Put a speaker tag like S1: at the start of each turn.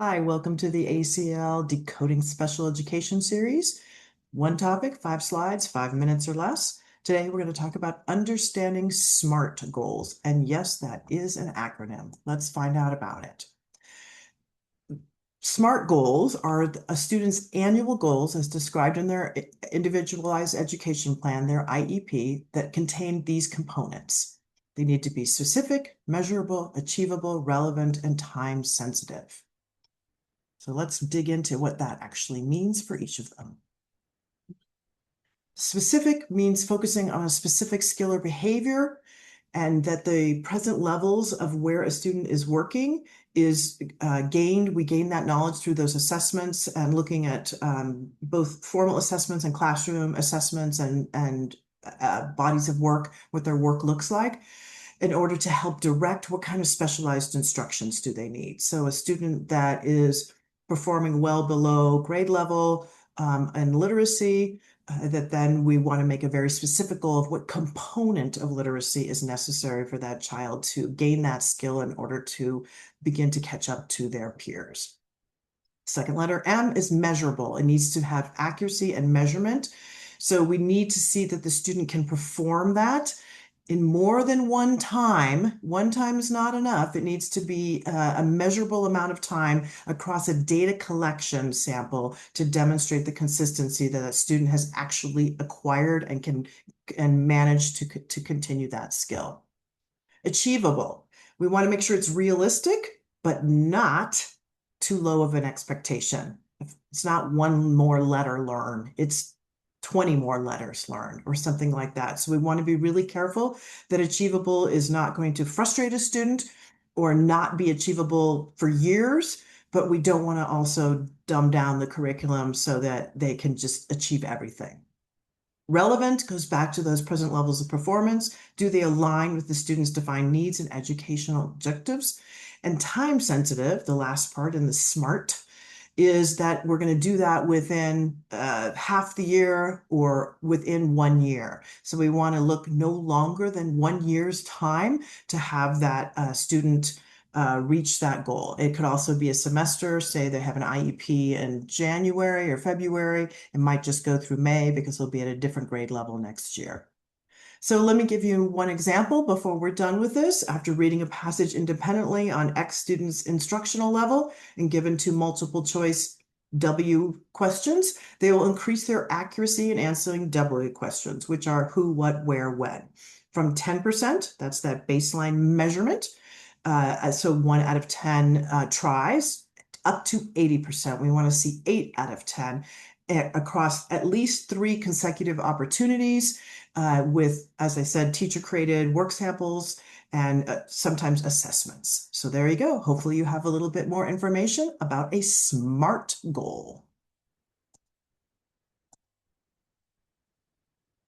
S1: Hi, welcome to the ACL Decoding Special Education series. One topic, 5 slides, 5 minutes or less. Today, we're going to talk about understanding SMART goals. And yes, that is an acronym. Let's find out about it. SMART goals are a student's annual goals as described in their individualized education plan, their IEP, that contain these components. They need to be specific, measurable, achievable, relevant, and time sensitive. So let's dig into what that actually means for each of them. Specific means focusing on a specific skill or behavior, and that the present levels of where a student is working is gained. We gain that knowledge through those assessments and looking at both formal assessments and classroom assessments and bodies of work, what their work looks like, in order to help direct what kind of specialized instructions do they need. So a student that is performing well below grade level in literacy, that then we want to make a very specific goal of what component of literacy is necessary for that child to gain that skill in order to begin to catch up to their peers. Second letter M is measurable. It needs to have accuracy and measurement. So we need to see that the student can perform that in more than one time. One time is not enough. It needs to be a measurable amount of time across a data collection sample to demonstrate the consistency that a student has actually acquired and can manage to continue that skill. Achievable. We want to make sure it's realistic, but not too low of an expectation. It's not one more letter learned. It's 20 more letters learned or something like that. So we want to be really careful that achievable is not going to frustrate a student or not be achievable for years, but we don't want to also dumb down the curriculum so that they can just achieve everything. Relevant goes back to those present levels of performance. Do they align with the students' defined needs and educational objectives? And time sensitive, the last part in the SMART, is that we're going to do that within half the year or within 1 year. So we want to look no longer than 1 year's time to have that student reach that goal. It could also be a semester. Say they have an IEP in January or February. It might just go through May because they'll be at a different grade level next year. So let me give you one example before we're done with this. After reading a passage independently on X student's instructional level and given to multiple choice W questions, they will increase their accuracy in answering W questions, which are who, what, where, when. From 10%, that's that baseline measurement, so 1 out of 10 tries, up to 80%. We want to see 8 out of 10 across at least 3 consecutive opportunities with, as I said, teacher-created work samples and sometimes assessments. So there you go. Hopefully you have a little bit more information about a SMART goal.